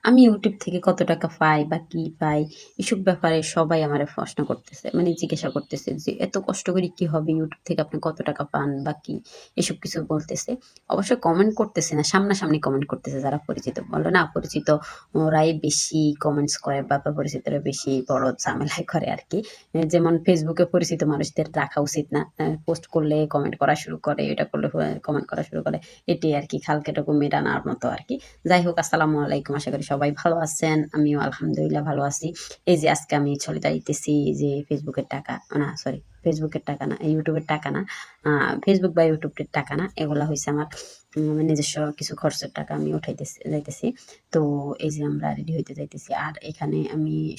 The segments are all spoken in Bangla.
আমি ইউটিউব থেকে কত টাকা পাই বা কি পাই এসব ব্যাপারে সবাই আমারে প্রশ্ন করতেছে। মানে জিজ্ঞাসা করতেছে যে, "এত কষ্ট করে কি হবে? ইউটিউব থেকে আপনি কত টাকা পান বা কি?" এসব কিছু বলতেছে। অবশ্য কমেন্ট করতেছে না, সামনাসামনি কমেন্ট করতেছে যারা পরিচিত। বলে না পরিচিত ওরাই বেশি কমেন্টস করে বা পরিচিতরা বেশি বড় ঝামেলায় করে আরকি। যেমন ফেসবুকে পরিচিত মানুষদের রাখা উচিত না। পোস্ট করলে কমেন্ট করা শুরু করে, এটা করলে কমেন্ট করা শুরু করে। এটাই আরকি খালকেটো কুমির আনার মতো আরকি। যাই হোক আসসালামু আলাইকুম। আশা করি সবাই ভালো আছেন। আমিও আলহামদুলিল্লাহ ভালো আছি। এই যে আজকে আমি চলে যাইতেছি যে ফেসবুকের টাকা না সরি ফেসবুকের টাকা না, ইউটিউবের টাকা না। আ ফেসবুক বা ইউটিউবের টাকা না। এগুলা হইছে আমার নিজস্ব কিছু খরচের টাকা আমি যাইতেছি। তো এই যে আমরা রেডি হইতে যাইতেছি। আর এখানে আমি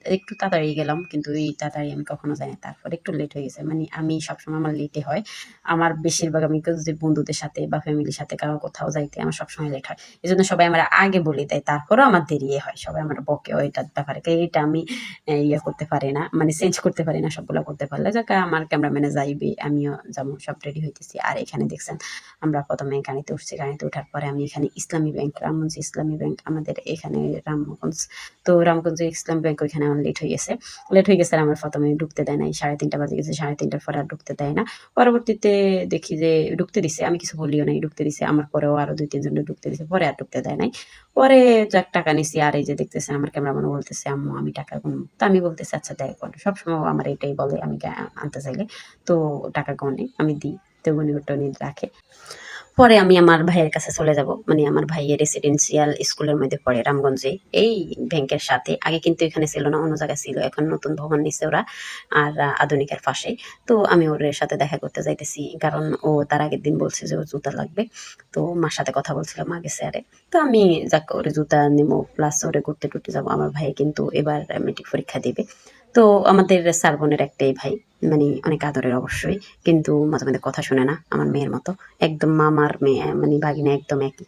একটু তাড়াতাড়ি গেলাম। কিন্তু এই তাড়াতাড়ি আমি কখনো যাই না। তারপরে একটু লেট হয়ে গেছে। মানে আমি সবসময় আমার লেটে হয়। আমার বেশিরভাগ আমি যদি বন্ধুদের সাথে বা ফ্যামিলির সাথে কারো কোথাও যাইতে আমার সবসময় লেট হয়। এজন্য সবাই আমারে আগে বলে দেয়। তারপরেও আমার দেরি হয়। সবাই আমার বকেও এটার ব্যাপারে। এটা আমি ইয়ে করতে পারি না। মানে চেঞ্জ করতে পারি না সবগুলা করতে পারলে। যাক আমার ক্যামেরাম্যানে যাইবে, আমিও যাবো। সব রেডি হইতেছি। আর এখানে দেখছেন আমরা ১ম এ গাড়িতে উঠছি। গাড়িতে উঠার পরে আমি এখানে ইসলামী ব্যাংক, রামগঞ্জ ইসলামী ব্যাংক আমাদের এখানে রামগঞ্জ। তো রামগঞ্জে ইসলামী ব্যাংক ওইখানে আমার লেট হয়ে গেছে। লেট হয়ে গেছে আর আমার ১ম এ ঢুকতে দেয় নাই। ৩:৩০ বাজে গেছে। ৩:৩০ পরে আর ঢুকতে দেয় না। পরবর্তীতে দেখি যে ঢুকতে দিছে। আমি কিছু বলিও নাই। ঢুকতে দিছে। আমার পরেও আরো ২-৩ জনকে ঢুকতে দিছে। পরে আর ঢুকতে দেয় নাই। পরে যাক টাকা নিছি। আর এই যে দেখতেছেন আমার ক্যামেরাম্যানও বলতেছে, "আম্মু আমি টাকা গুনবো।" তো আমি বলতেছি, "আচ্ছা দেখ বল।" সবসময় ও আমার এটাই বলে আমি আনতে চাইলে। তো টাকা গনে, আমি দিই। তো উনি রাখে। পরে আমি আমার ভাইয়ের কাছে চলে যাব। মানে আমার ভাইয়ের রেসিডেন্সিয়াল স্কুলের মধ্যে পড়ে রামগঞ্জে। এই ব্যাংকের সাথে। আগে কিন্তু এখানে ছিল না, অন্য জায়গায় ছিল। এখন নতুন ভবন নিছে ওরা। আর আধুনিকের পাশেই। তো আমি ওর সাথে দেখা করতে যাইতেছি। কারণ ও তার আগের দিন বলছে যে ওর জুতা লাগবে। তো মার সাথে কথা বলছিল, মা গেছে আরে। তো আমি যাক ওরে জুতা নিবো প্লাস ওরে ঘুরতে-টুরতে যাবো। আমার ভাই কিন্তু এবার মেট্রিক পরীক্ষা দিবে। তো আমাদের স্যার বোনের একটাই ভাই। মানে অনেক আদরের অবশ্যই। কিন্তু মাঝে, মাঝে কথা শোনে না আমার মেয়ের মতো। একদম মামার মেয়ে মানে ভাগিনা একদম একই।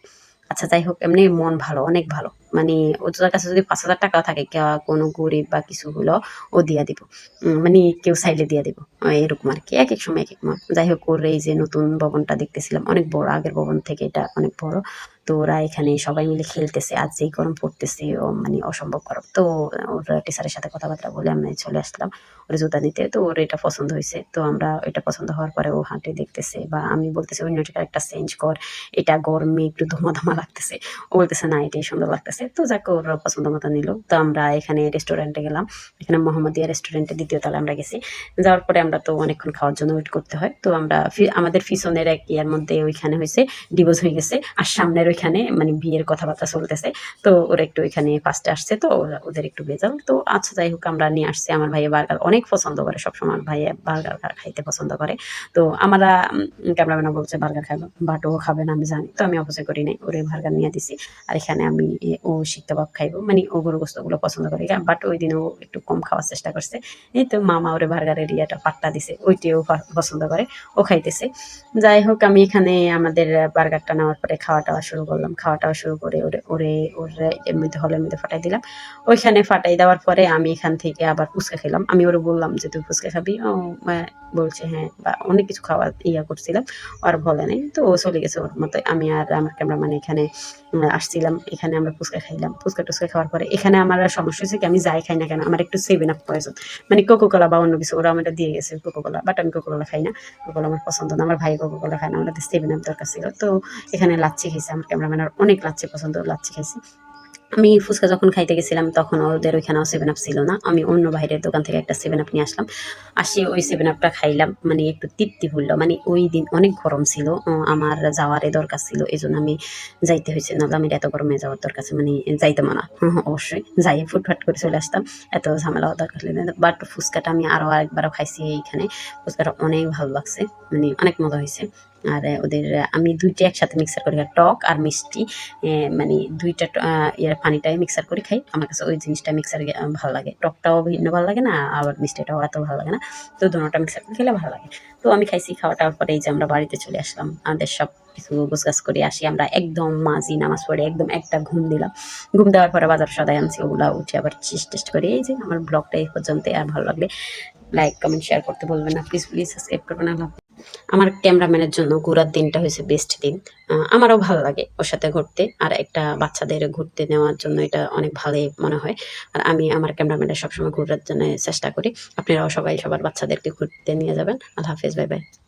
আচ্ছা যাই হোক এমনি মন ভালো, অনেক ভালো। মানে ওদের কাছে যদি ৳৫,০০০ থাকে কোনো গরিব বা কিছু হলো ও দিয়া দিব। মানে কেউ চাইলে দিয়া দিব। এরকম আরকি। একেক সময় একেক মন। যাই হোক ওর এই যে নতুন ভবনটা দেখতেছিলাম অনেক বড়। আগের ভবন থেকে এটা অনেক বড়। তো ওরা এখানে সবাই মিলে খেলতেছে। আর যেই গরম পড়তেছে মানে অসম্ভব গরম। তো ওর টিচারের সাথে কথাবার্তা বলে আমি চলে আসলাম ওর জুতা নিতে। তো ওর এটা পছন্দ হইছে। তো আমরা এটা পছন্দ হওয়ার পরে ও হাঁটে দেখতেছে বা আমি বলতেছি, "অন্য একটা চেঞ্জ কর। এটা গরমে একটু ধোঁয়া লাগতেছে।" ও বলতেছে, "না এটাই সুন্দর লাগতেছে।" তো যাক ওর পছন্দ মতো নিল। তো আমরা এখানে রেস্টুরেন্টে গেলাম। এখানে মোহাম্মদিয়া রেস্টুরেন্টে ২য় তলায় আমরা গেছি। যাওয়ার পরে আমরা তো অনেকক্ষণ খাওয়ার জন্য ওয়েট করতে হয়। তো আমরা আমাদের পিছনের এক ইয়ার মধ্যে ওইখানে হইছে ডিভোর্স হয়ে গেছে। আর সামনের ওইখানে মানে বিয়ের কথাবার্তা চলতেছে। তো ওরা একটু ওইখানে ফার্স্টে আসছে তো ওদের একটু ভেজাল। তো আচ্ছা যাই হোক আমরা নিয়ে আসছি। আমার ভাইয়া বার্গার অনেক পছন্দ করে। সবসময় আমার ভাইয়া বার্গার খাইতে পছন্দ করে। তো আমরা ক্যামেরাম্যানও বলছে বার্গার খাবো। বাট ও খাবে না আমি জানি। তো আমি অপচয় করি নাই। ওরে বার্গার নিয়ে দিছি। আর এখানে আমি ও শিক কাবাব খাইবো। মানে ও গরুর গোস্তগুলো পছন্দ করে। বাট ওইদিন ও একটু কম খাওয়ার চেষ্টা করছে। এই তো মামা ওরে বার্গারের ইয়েটা পাট্টা দিছে। ওইটিও পছন্দ করে। ও খাইতেছে। যাই হোক আমি এখানে আমাদের বার্গারটা নেওয়ার পরে খাওয়া-টাওয়া শুরু করলাম। খাওয়া-টাওয়া শুরু করে ওরে এর মধ্যে হলের মধ্যে ফাটাই দিলাম। ওইখানে ফাটাই দেওয়ার পরে আমি এখান থেকে আবার ফুচকা খেলাম। আমি ওরে বললাম যে, "তুই ফুচকা খাবি?" ও বলছে, "হ্যাঁ।" বা অনেক কিছু করছিলাম। ও আর বলে নাই। তো ও চলে গেছে ওর মতোই। আমি আর আমার ক্যামেরাম্যান এখানে আসছিলাম। এখানে আমরা ফুচকা খাইলাম। ফুচকা-টুচকা খাওয়ার পরে এখানে আমার আর সমস্যা হয়েছে কি আমি যাই খাই না কেন আমার একটু 7 আপ প্রয়োজন। মানে কোকো কোলা বা অন্য কিছু ওরা আমারে দিয়ে গেছে কোকো কোলা। বাট আমি কোকো কোলা খাই না। কোকো কোলা আমার পছন্দ না। আমার ভাই কোকো কোলা খায় না। আমাদের 7 আপ দরকার ছিল। তো এখানে লাচ্ছি খাইছে। আমার ক্যামেরাম্যানের অনেক লাচ্ছি পছন্দ। লাচ্ছি খাইছে। আমি ফুচকা যখন খাইতে গেছিলাম তখন ওদের ওইখানেও 7 আপ ছিল না। আমি অন্য বাইরের দোকান থেকে একটা 7 আপ নিয়ে আসলাম। আসি ওই 7 আপটা খাইলাম। মানে একটু তৃপ্তি হলো। মানে ওইদিন অনেক গরম ছিল। আমার যাওয়ারই দরকার ছিল। এজন্য আমি যাইতে হইছে। নাহলে আমার এত গরমে যাওয়ার দরকার ছিল মানে যাইতামও না। অবশ্যই। যাই ফুটফাট করে চলে আসতাম। এত ঝামেলা হওয়ার দরকার ছিল না। বাট ফুচকাটা আমি আরো আরেকবারও খাইছি এইখানে। ফুচকাটা অনেক ভালো লাগছে। মানে অনেক মজা হইছে। আর ওদের আমি ২ টা একসাথে মিক্সার করে টক আর মিষ্টি মানে ২ টা পানিটাই মিক্সার করে খাই। আমার কাছে ওই জিনিসটা মিক্সার ভালো লাগে। টকটাও ভিন্ন ভালো লাগে না, আবার মিষ্টিটাও এত ভালো লাগে না। তো দোনোটা মিক্সার করে খেলে ভালো লাগে। তো আমি খাইছি, খাওয়া-টাওয়ার পরে এই যে আমরা বাড়িতে চলে আসলাম। আমাদের সবকিছু গোছগাছ করে আসি আমরা একদম মাঝি নামাজ পড়ে একদম একটা ঘুম দিলাম। ঘুম দেওয়ার পরে বাজার সদাই আনছি ওগুলা উঠে আবার টেস্ট করে এই যে আমার ব্লগটা এই পর্যন্তই। আর ভালো লাগলে লাইক, কমেন্ট, শেয়ার করতে বলবেন না। প্লিজ সাবস্ক্রাইব করবেন। আল্লাহ আমার ক্যামেরাম্যানের জন্য ঘোরার দিনটা হয়েছে বেস্ট দিন। আমারও ভালো লাগে ওর সাথে ঘুরতে। আর একটা বাচ্চাদের ঘুরতে নেওয়ার জন্য এটা অনেক ভালোই মনে হয়। আর আমি আমার ক্যামেরাম্যানের সবসময় ঘুরার জন্য চেষ্টা করি। আপনারাও সবাই সবার বাচ্চাদেরকে ঘুরতে নিয়ে যাবেন। আল্লাহ হাফেজ, বাই বাই।